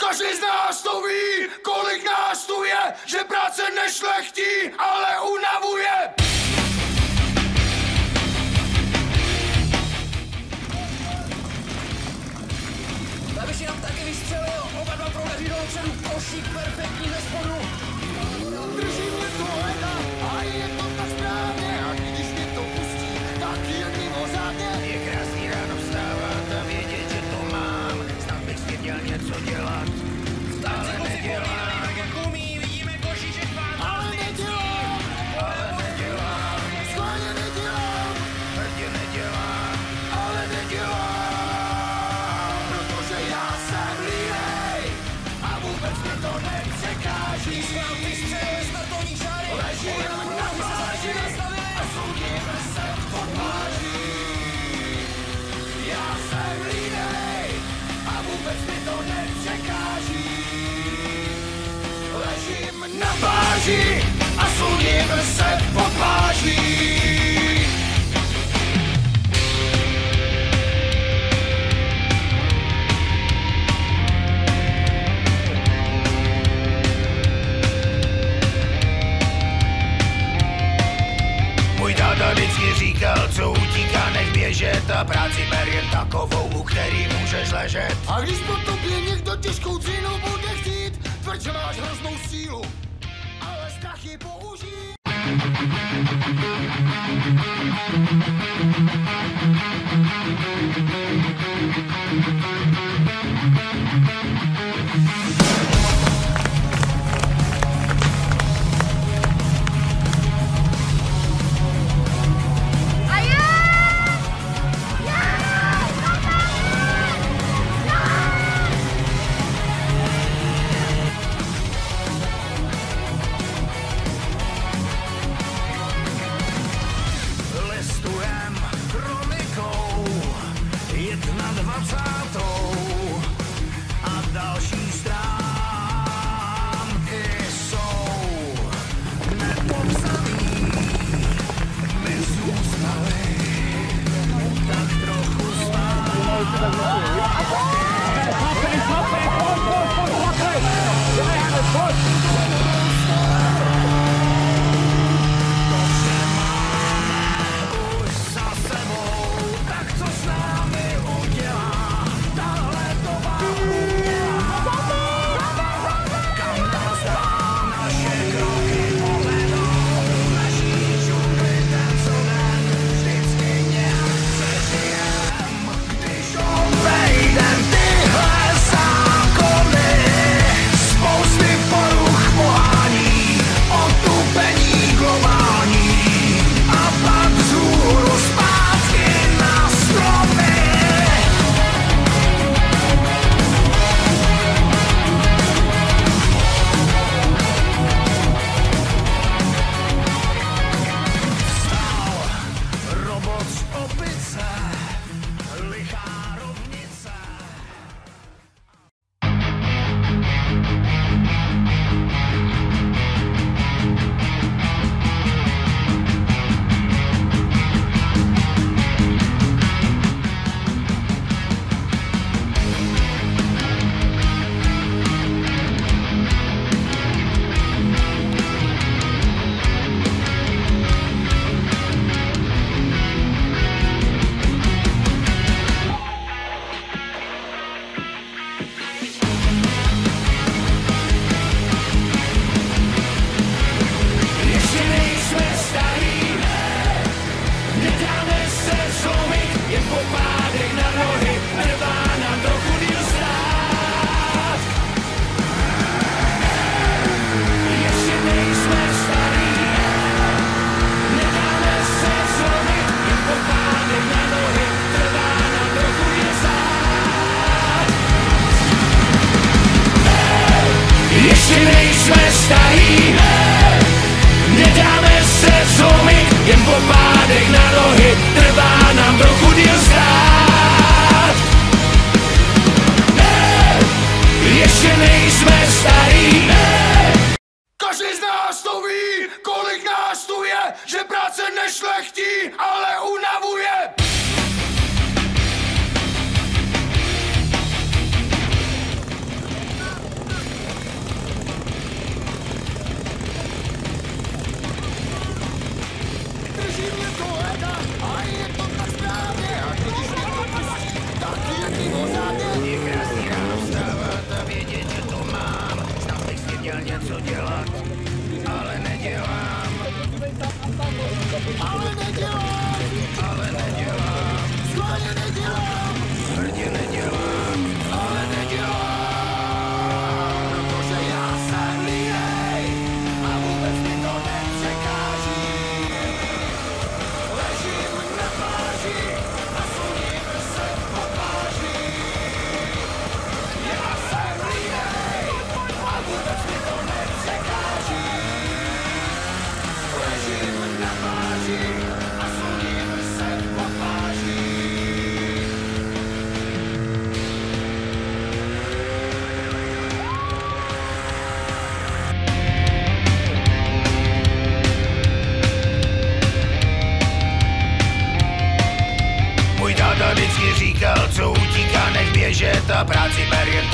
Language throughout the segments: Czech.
Každý z nás to ví, kolik nás tu je, že práce nešlechtí, ale unavuje. Babiš nám taky vystřelil, oba dva proleří dopředu, košík perfektní ze spodu. Držíme to leda a je to tak správně, a když mě to pustí, tak jen mimořádně. Je krásný ráno vstávat a vědět, že to mám, snad bych si měl něco dělat, ale nedělám. Jak umí, vidíme košíček pán. Ale nedělám, schválně nedělám, Hrdě nedělám, ale nedělám, protože já jsem línej a vůbec mi to nepřekáží. Ležím na pláži a soudíme se pod pláží. Já jsem línej a vůbec mi to nepřekáží. Ležím na pláži a soudíme se pod pláží. Můj táta vždycky říkal, co utíká, nech běžet a práci ber jen takovou, u který můžeš ležet. A když po tobě někdo těžkou dřinou bude chtít, tvrd, že máš hroznou sílu, ale strach ji použít. Listujem kronikou 21. a další stránky jsou nepopsaný. My zůstali tak trochu už za sebou, tak co s námi udělá tahle doba umělá. Kam nás dá naše kroky povedou, naší džungli den co den, vždycky nějak přežijem, když obejdem tyhle zákony. Spousty poruch pohání, otupení globální a pak vzhůru zpátky na stromy. Vstal robot z opice, lichá rovnice. Ještě nejsme starý, nedáme se zlomit, jen popádek na nohy, trvá nám trochu díl stát. Ještě nejsme starý, nedáme se zlomit, jen popádek na nohy, trvá nám trochu díl stát. Ještě nejsme starý, nedáme se zlomit, jen popádek na nohy, trvá nám trochu díl stát. Ještě nejsme starý. Každý z nás to ví, kolik nás tu je, že práce nešlechtí, ale unavuje.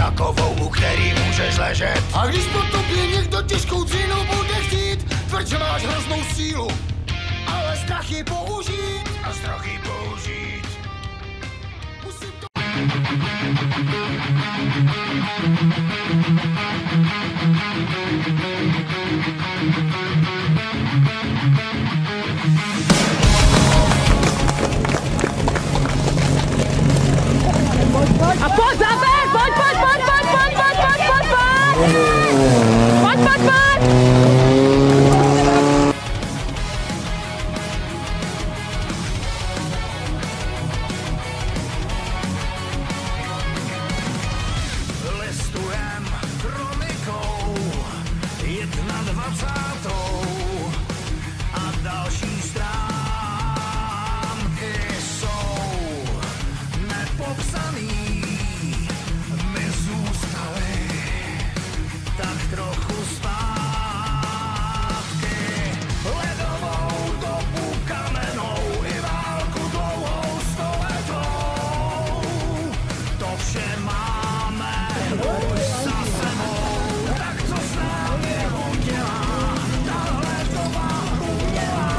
takovou, u který můžeš ležet. A když po tobě někdo těžkou dřinu bude chtít, tvrd, že máš hroznou sílu, ale strachy použít. A strachy použít. Musím to... A pojď, Zábek, pojď! Listujem kronikou 21. a další stránky jsou nepopsaný. My zůstali tak trochu zpátky. Ledovou dobu kamenou i válku dlouhou stoletou. To vše máme už za sebou. Tak co s námi udělá tahle doba umělá?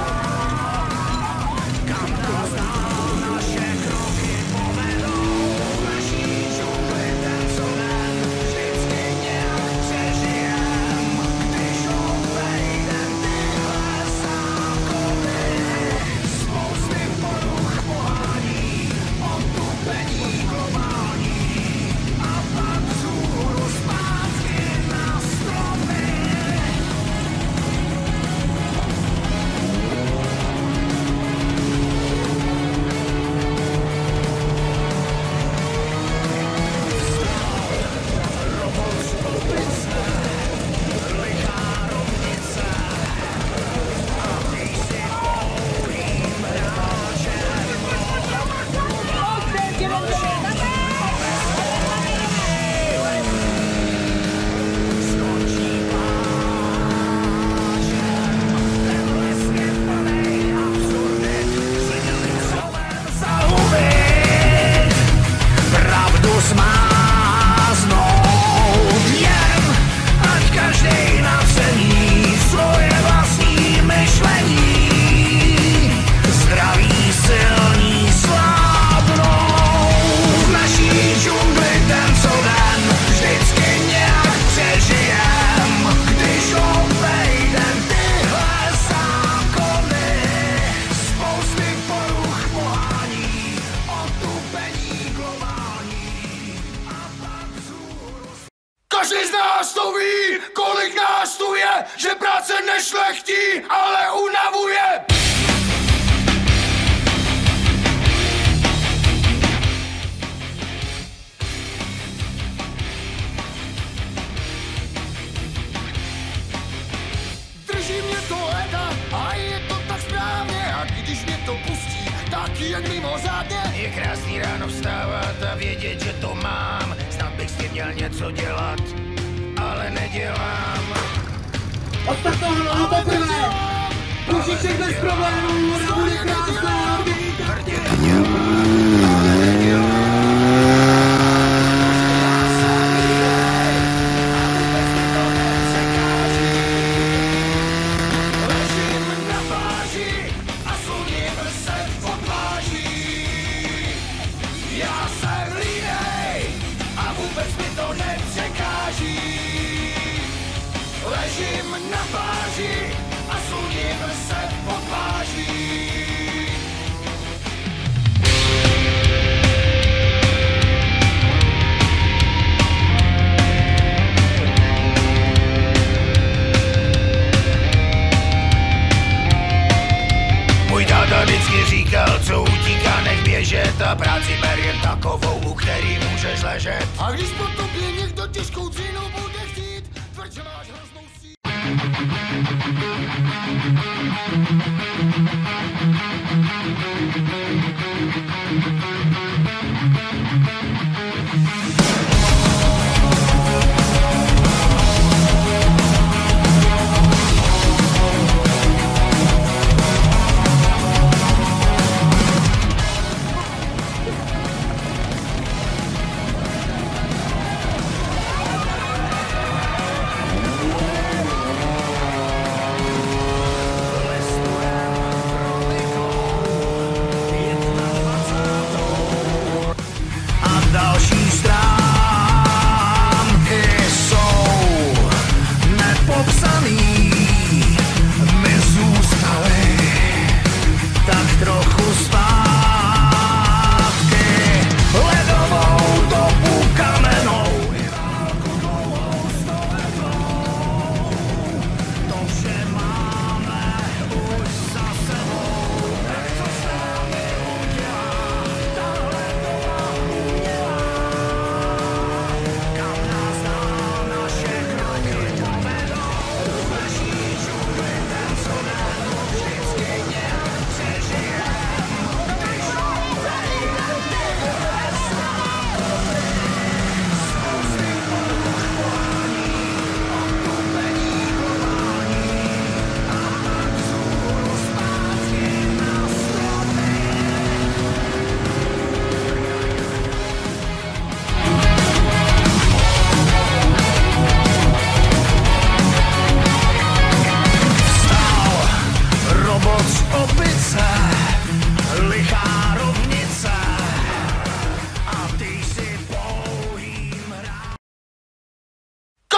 Kam nás dál naše kroky povedou? Naší džungli ten co den vždycky nějak přežijem. Když obejdem tyhle zákony, spousty poruch pohání, otupení globální a pak vzhůru zpátky na stropy. Pravdu smáznout jen, ať každej nacení svoje vlastní myšlení. Zdraví silní slábnou v naší džungli den co den vždycky nějak přežijem. Když obejdem tyhle zákony, spousty poruch pohání, otupení globální a pak vzhůru. Každý z nás to ví, kolik nás tu je, že práce nešlechtí, ale unavuje. Drží mě to léta a je to tak správně, a když mě to pustí, tak jen mimořádně. Je krásný ráno vstávat a vědět, že to mám. Snad bych s tím měl něco dělat, ale nedělám. Odstartováno na poprvé! Kružiček bez problémů, nebude krásná! Tvrdě nedělám, ale nedělám. Ležím na pláži a sluním se pod pláží. Já jsem línej a vůbec mi to nepřekáží. Ležím na pláži a sluním se pod pláží. Můj táta vždycky říkal, co utíká, nech běžet a práci ber jen takovou, u který můžeš ležet. A když po tobě někdo těžkou dřinu bude chtít, tvrd, že máš hroznou sílu.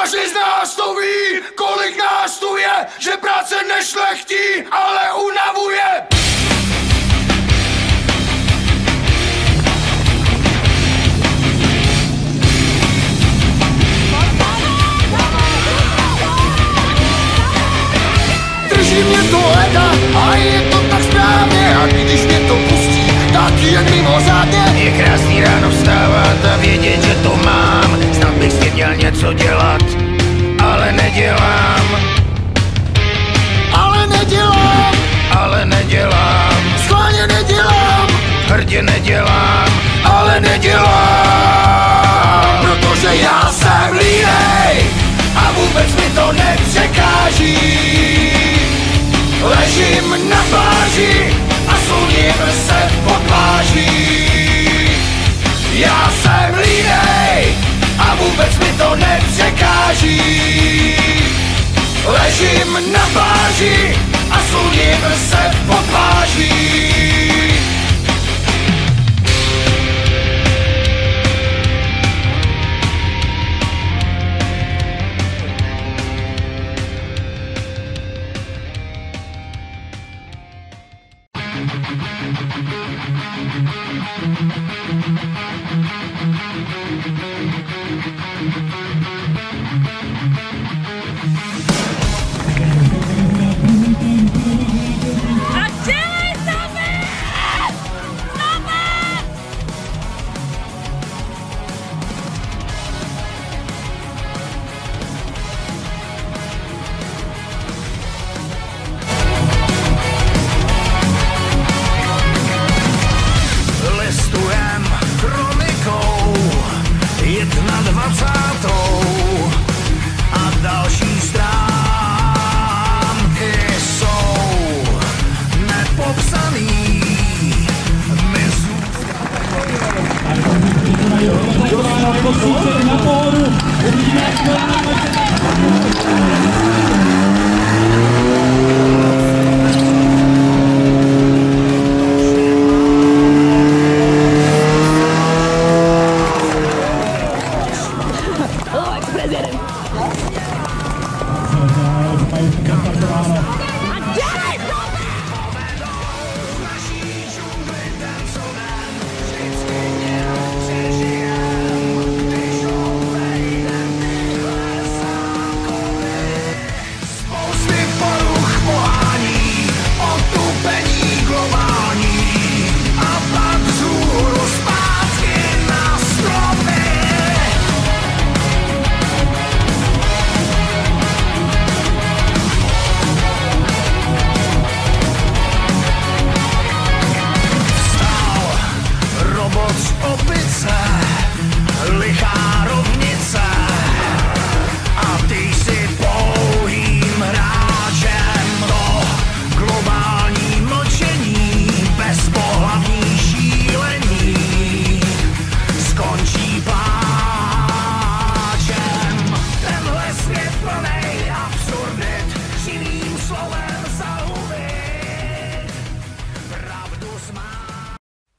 Každý z nás to ví, kolik nás tu je, že práce nešlechtí, ale unavuje. Drží mě to leda a je to tak správně, a když mě to pustí, tak jen mimořádně. Je krásný ráno vstávat a vědět, že to mám. Snad bych si měl něco dělat, ale nedělám. Ale nedělám. Schválně nedělám, Hrdě nedělám, ale nedělám. Protože já jsem línej a vůbec mi to nepřekáží. Ležím na pláži a sluním se pod pláží. Já jsem línej a vůbec mi to nepřekáží. Ležím na pláži a sluním se pod pláží.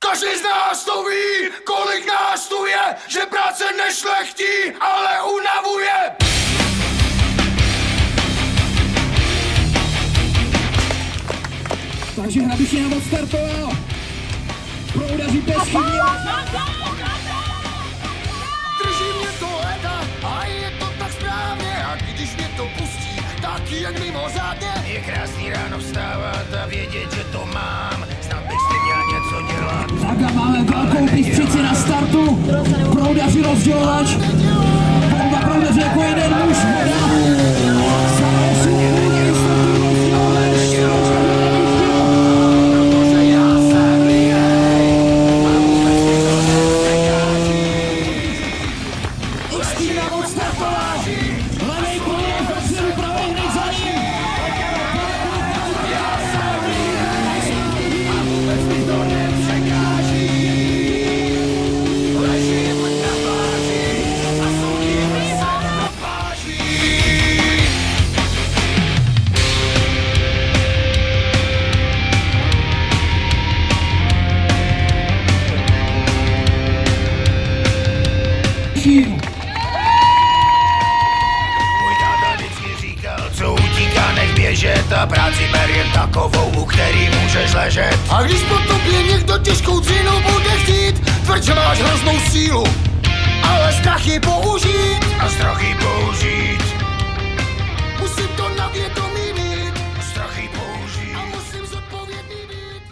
Každý z nás to ví, kolik nás tu je, že práce nešlechtí, ale unavuje. Takže Hrabišina odstartoval. Proudaří bezchybně. Drží mě to leda a je to tak správně, a když mě to pustí, tak jen mimořádně. Je krásný ráno vstávat a vědět, že to mám. Snad bych si měl něco dělat. Tak a máme velkou pistřici na startu. Proudaři rozdělovač. Bomba proudaři jako jeden muž. takovou, u který můžeš ležet. A když po tobě někdo těžkou dřinou bude chtít, tvrd, že máš hroznou sílu, ale strachy použít. A strachy použít. Musím to na vědomí mít. Strachy použít. A musím zodpovědný být.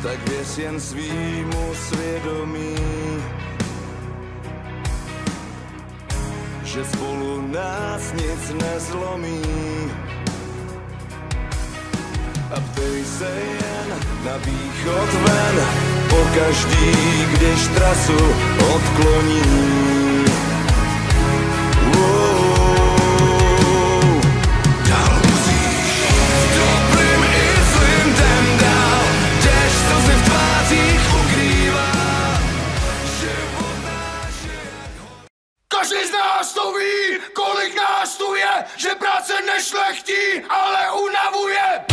Tak věř jen svýmu svědomí, že spolu nás nic nezlomí. A ptej se jen na východ ven, pokaždý, když trasu odkloní. Dál musíš, dobrým i zlým jdem dál, jdeš, co si v tvářích ukrývá. Život náš je jak Každý z nás to ví, kolik nás tu je, že práce nešlechtí, ale unavuje.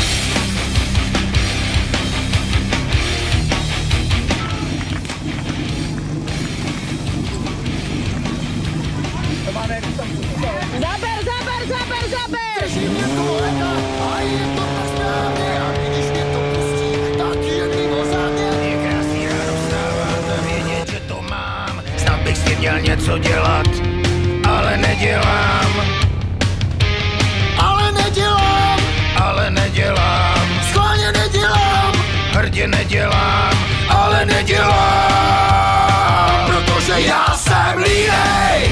Zaber! Držím mě to leta a je to tak správně, a když mě to pustí, tak je mimořádně. Je krásný ráno vstávat a vědět, že to mám. Snad bych s tím měl něco dělat, ale nedělám. Ale nedělám. Schválně nedělám, Hrdě nedělám. ale nedělám. Protože já jsem línej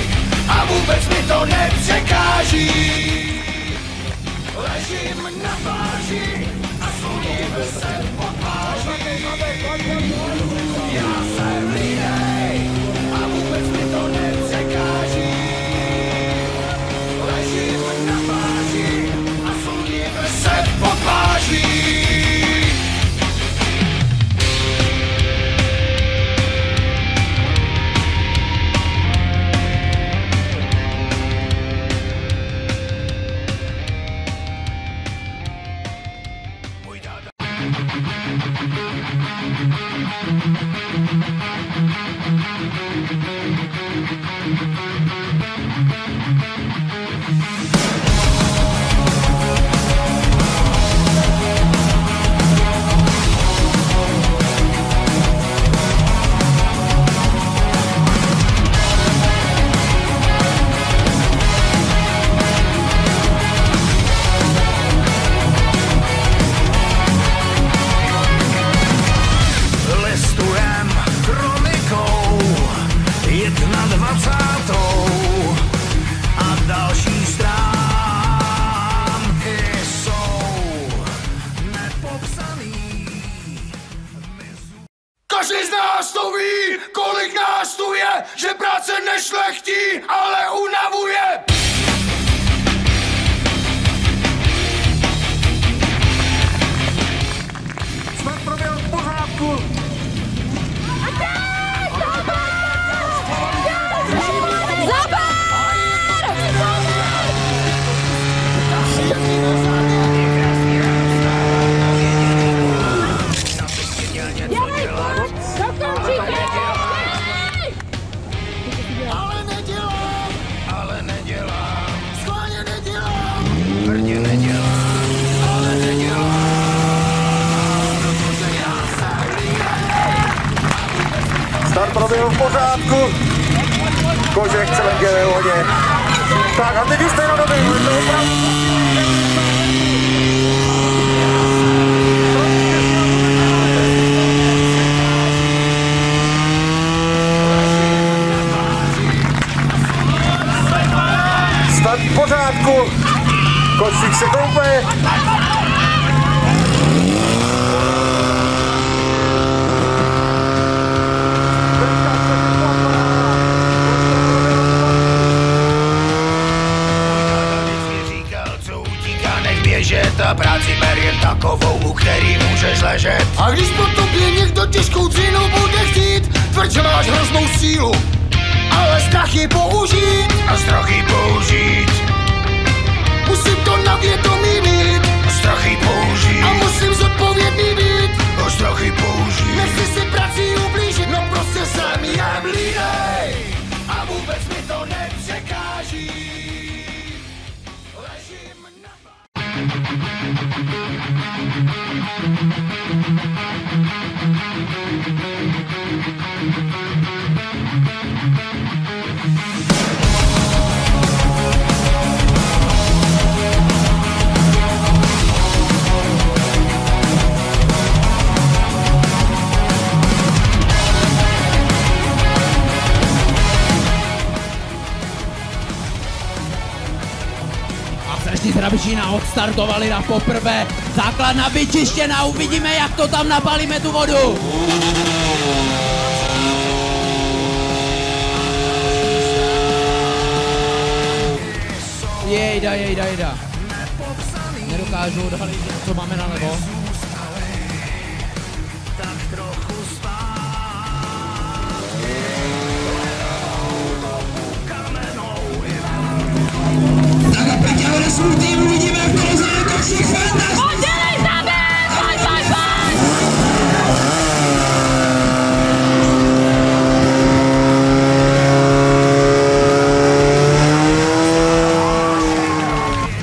a vůbec mi to nepřekáží. Ležím na pláži a sluníme se pod pláží. Já jsem línej a vůbec mi to nepřekáží. Ležím na pláži a sluníme se pod pláží. Každý z nás to ví, kolik nás tu je, že práce nešlechtí, ale unavuje. Snad proběhl v pořádku. Ale nedělám. Schválně nedělám. Hrdě nedělám. Ale nedělám. Start proběhl v pořádku. Kožek celé dělé hodně. Tak a teď už jste na době. Start v pořádku. Kočík se koupe. A práci ber jen takovou, u který můžeš ležet. A když po tobě někdo těžkou dřinou bude chtít, tvrď, že máš hroznou sílu, ale strach je použít. A strachy použít. Musím to na vědomí mít. A strachy použít. A musím zodpovědný být. A strachy použít. Nechci si prací ublížit, no prostě jsem jen línej. A vůbec mi to nepřekáží. Ležím na... Sršti z Hrabičína odstartovali na poprvé. Základna vyčištěna, uvidíme, jak to tam napalíme tu vodu. Jejda. Nedokážu odhalit, co máme na levo. Tak a Peťa svůj tým, uvidíme, jak to rozdělí Kočík fantastický. Oddělej zabít! Pojď!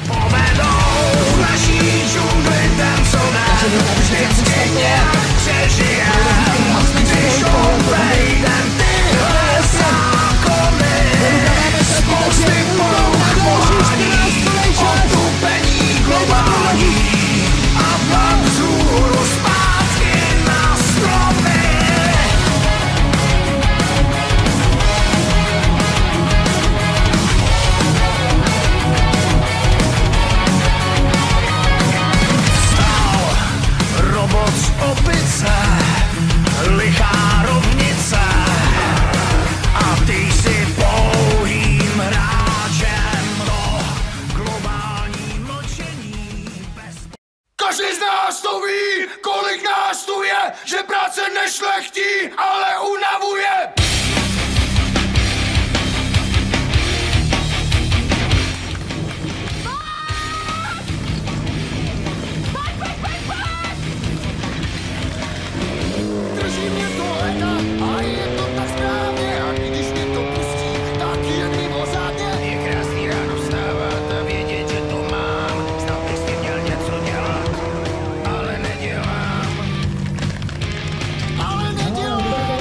Povedou naší džungli ten, co nám vždycky nějak přežije. Když obejdem tyhle zákony, mosty pochválí, otupení globální a pak vzhůru zpátky na stromy. Stal robot z opice, lichá rovnice, a ty jsi pouhým hráčem do globální mlčení bez... Každý z nás to ví, kolik nás tu je, že práce nešlechtí, ale unavuje. Drží mě to leta a je to tak správně, a když mě to pustí, tak jen mimořádně. Je krásný ráno vstávat a vědět, že to mám. Snad bych si měl něco dělat, ale nedělám. Ale nedělám.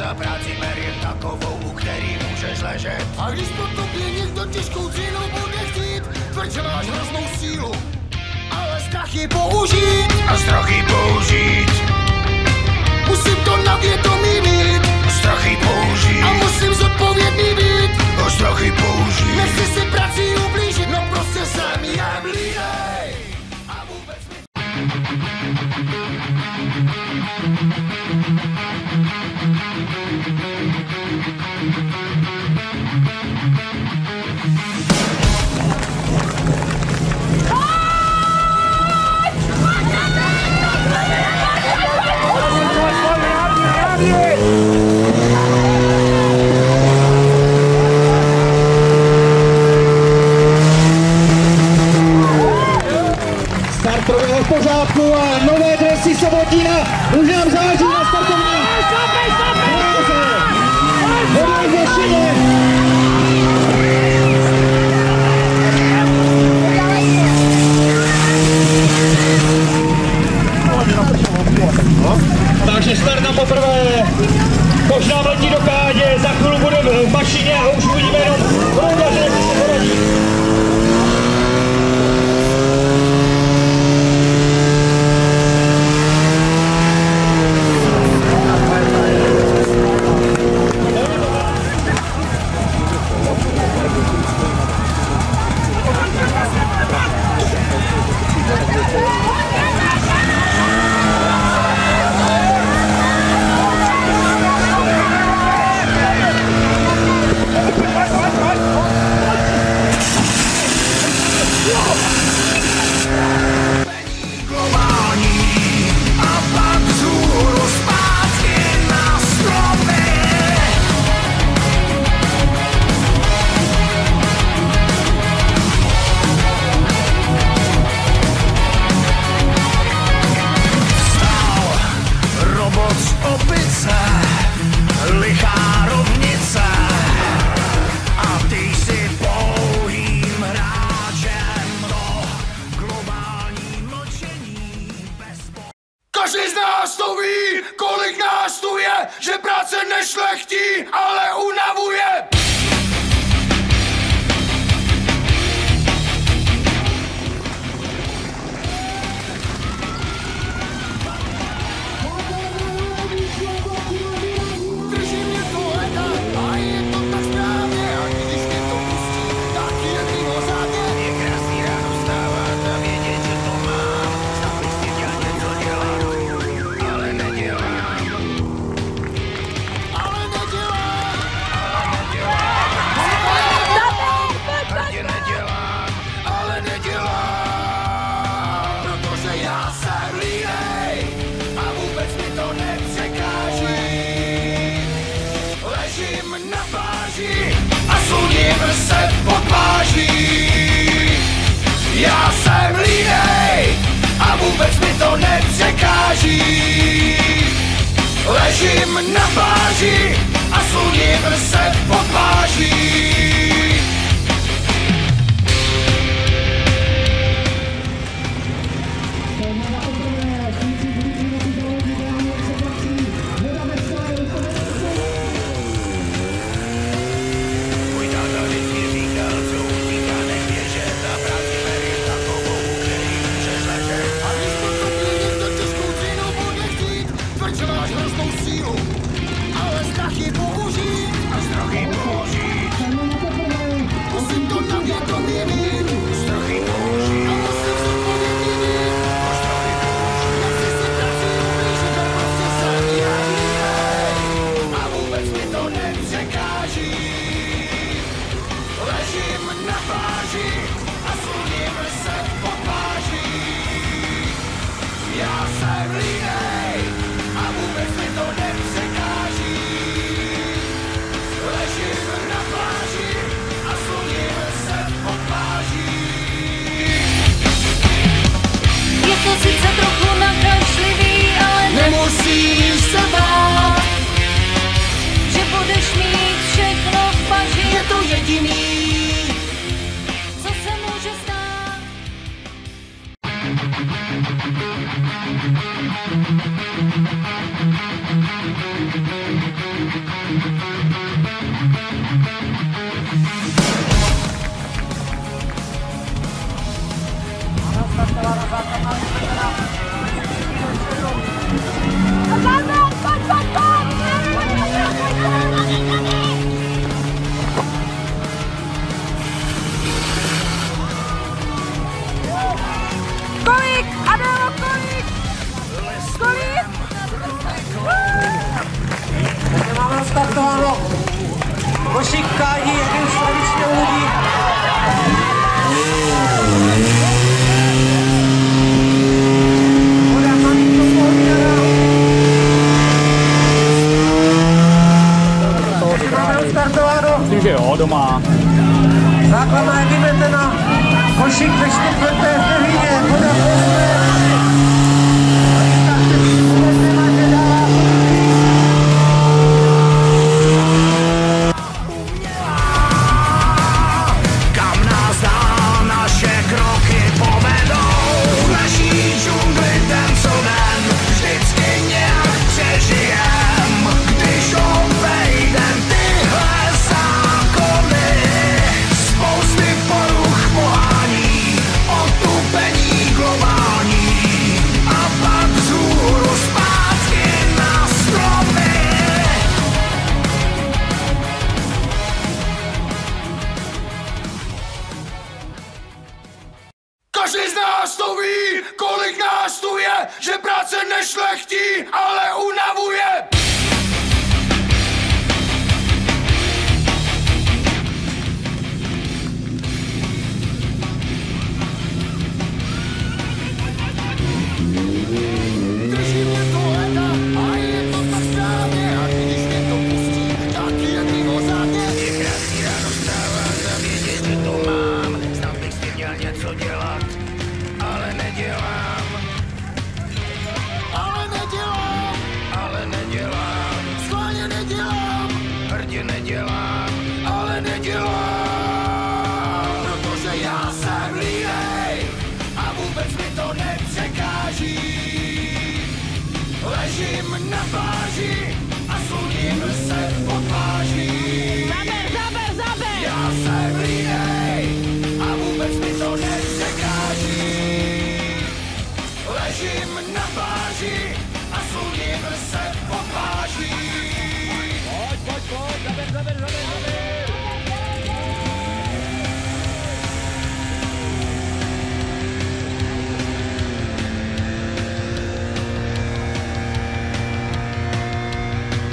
za práci ber jen takovou, u který můžeš ležet. A když po tobě někdo těžkou dřinu bude chtít, tvrď, že máš hroznou sílu, ale strachy použít. A strachy použít. Musím to na vědomí mít. Strachy použít. A musím zodpovědný být. A strachy použít. Nechci si prací ublížit, no prostě jsem jen línej. A vůbec mi... Start proběhl v pořádku a nové dresy Sobotína už nám záleží na startovní. Hodně většině. Takže start na poprvé. Možná letí do kádě, za chvíli bude v mašině a už uvidíme jenom roudaře, jak se poradí. Každý z nás to ví, kolik nás tu je, že práce nešlechtí, ale unavuje. Drží mě to leta a je to tak správně, a když mě to pustí, tak je mimořádně. Je krásný ráno vstávat a vědět, že to mám. Snad bych si měl něco dělat, ale nedělám. Ale nedělám. Hrdě nedělám. Ale nedělám, protože já jsem línej a vůbec mi to nepřekáží. Ležím na pláži a sluním se pod pláží. Já jsem línej a vůbec mi to nepřekáží. Ležím na pláži a sluním se pod pláží. Můj táta vždycky říkal, co utíká neběžet a práci ber jen takovou, u který můžeš ležet. A když po tobě někdo těžkou dřinu bude chtít, tvrď, že máš hroznou sílu, ale strachy použít. A strachy použít. Kolik? Adélo, kolik? Kolik? Máme startováno. Košík kádí, jak už tradičně u lidí. Voda malinko pohlídaná. Máme startováno. Myslím, že jo, doma. Základná regimentena. Košík ve 4. vteřině. Voda pohlídaná. Každý z nás to ví, kolik nás tu je, že práce nešlechtí, ale unavuje. Drží mě to leta a je to tak správně, a když mě to pustí, taky jak mimořádně. Je krásný ráno vstávat a vědět, že to mám. Snad bych s tím měl něco dělat, ale nedělám. Ale nedělám. Schválně nedělám, Hrdě nedělám. ale nedělám. Protože já jsem línej a vůbec mi to nepřekáží. Ležím na pláži a sluním se po tváří. Zaber! Já jsem línej a vůbec mi to nepřekáží. Ležím na pláži a sluním se po tváří. Pojď, zaber.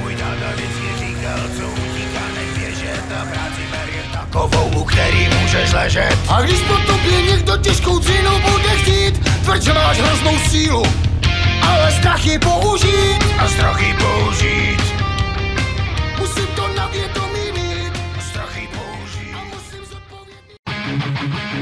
Můj táta vždycky říkal, co utíká, neběžet a práci ber jen takovou, u který můžeš ležet. A když po tobě někdo těžkou dřinou bude chtít, tvrd, že máš hroznou sílu, ale strach je použít. A strachy použít. Musím to na vědomí mít A strachy použít. a musím zodpovědný.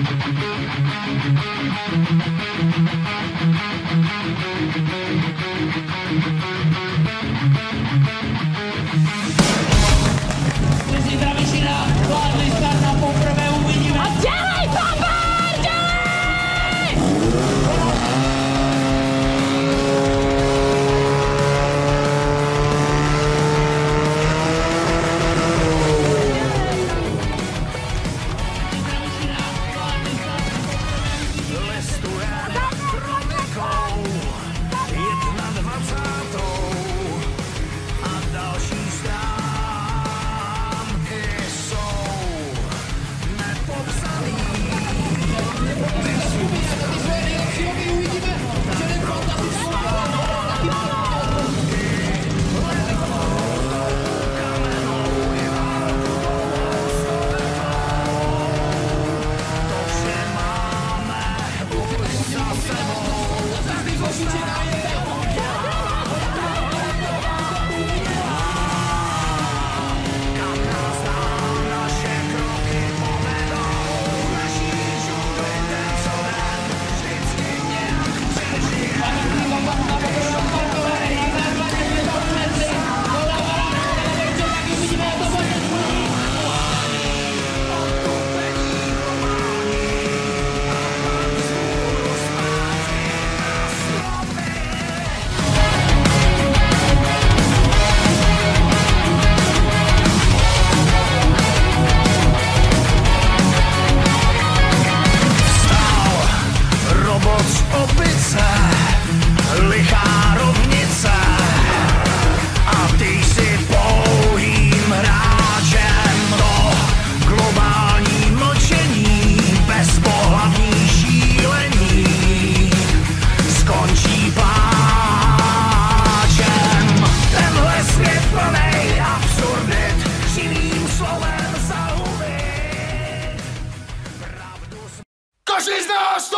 Zítra vyšina, vládli start na poprvé, uvidíme. A dělej, Pampar, dělej! Listuje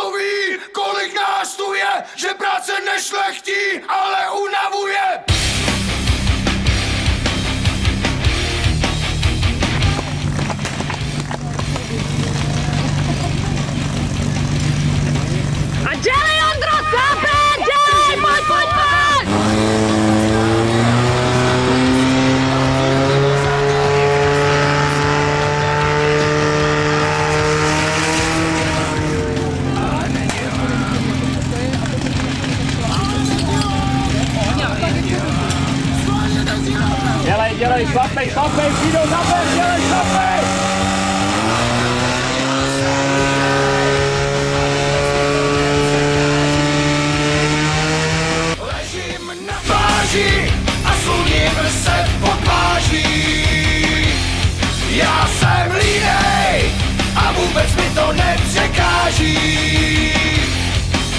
to ví, kolik nás tu je, že práce nešlechtí, ale unavuje. A dělej, Ondro, zápět, dělej, pojď! Dělej, šlapej, přijdou na ven, dělej, šlapej! Ležím na pláži a sluním se pod pláží. Já jsem línej a vůbec mi to nepřekáží.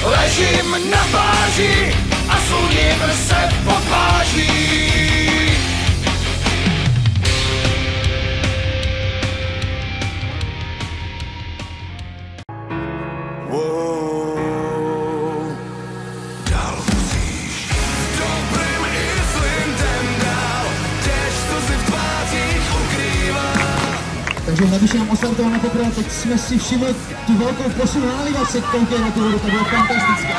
Ležím na pláži a sluním se pod pláží. Takže Navyši nám ostartoval na poprvé, teď jsme si všimli tu velkou posunu na navigaci, koukej na tu vodu, to bylo fantastická.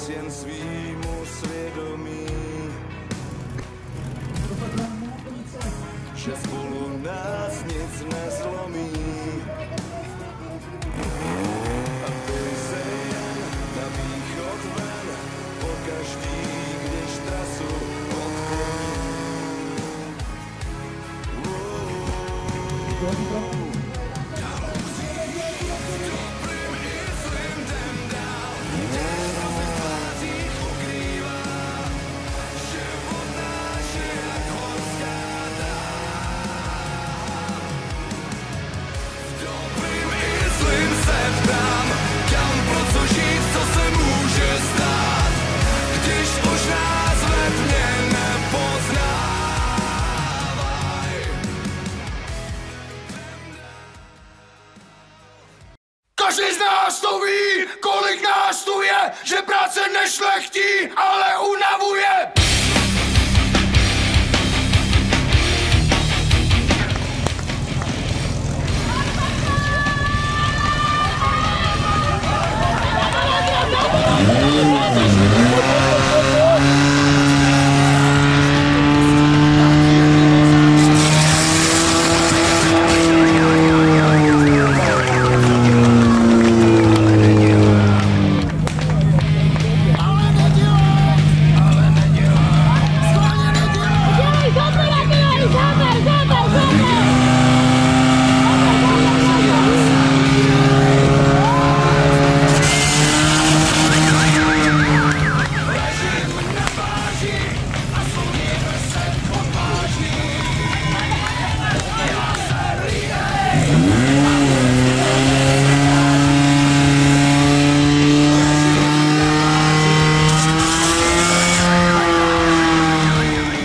Jen svýmu svědomí, že spolu nás nic nezlomí. A ty se jen na východ ven, pokaždý, když trasu odkloní. Každý z nás to ví, kolik nás tu je, že práce nešlechtí, ale unavuje.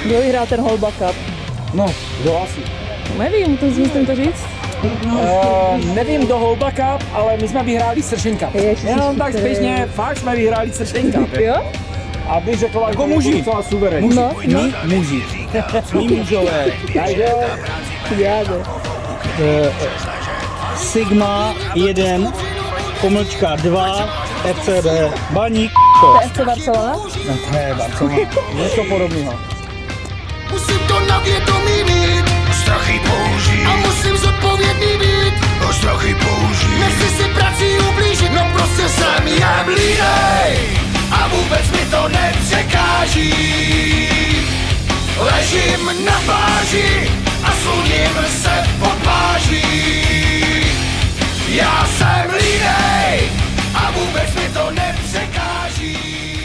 Kdo vyhrál ten Holba Cup? No, kdo asi? Nevím, to zkusím to říct. Nevím do Holba Cup, ale my jsme vyhráli Sršen Cup. Jenom tak zpěšně, fakt jsme vyhráli Sršen Cup. Jo? Aby řekla jako muži. Docela suverénní. Muži. My mužové. Takže Sigma 1, pomlčka 2, FCB, Baník. To je FC Barcelona? No to je Barcelona. Něco podobného. Musím to na vědomí mít, strachy použít. A musím zodpovědný být, strachy použít. Nechci si prací ublížit, no prostě jsem jen línej. A vůbec mi to nepřekáží. Ležím na pláži a sluním se pod pláží. Já jsem línej a vůbec mi to nepřekáží.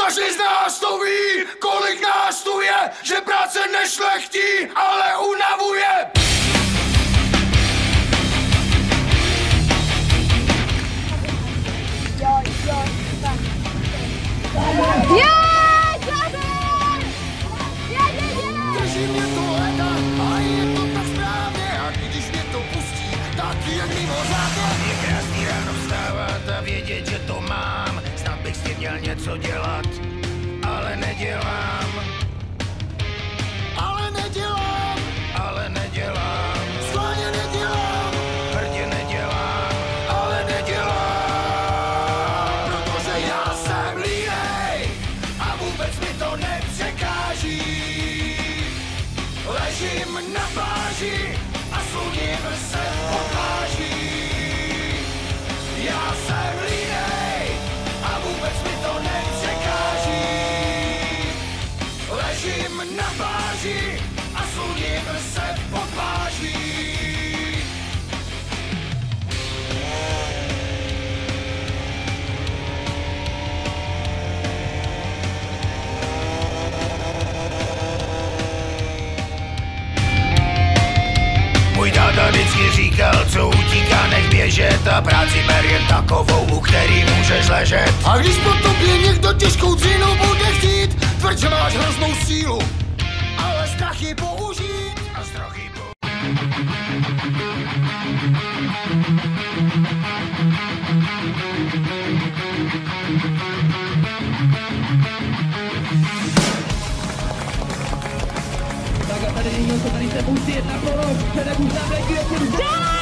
Každý z nás to ví, kolik nás tu je, že práce nešlechtí, ale unavuje. Drží mě to leta a je to tak správně, a když mě to pustí, tak je mimořádně. Je krásný ráno vstávat a vědět, že to mám. Snad bych s tím měl něco dělat, ale nedělám. Ale nedělám. Schválně nedělám. Hrdě nedělám. Ale nedělám. Protože já jsem línej a vůbec mi to nepřekáží. Ležím na pláži a sluním se po pláži. Já jsem línej a vůbec mi to nepřekáží. Ležím na pláži a sluním se po pláži. Můj táta vždycky říkal, co utíká, nech běžet a práci ber jen takovou, u který můžeš ležet. A když po tobě někdo těžkou dřinou bude chtít, tvrď, že máš hroznou sílu, ale strach ji použít. A strachy Tak a tady někdo se tady se musí jedna pro rok, předem už tam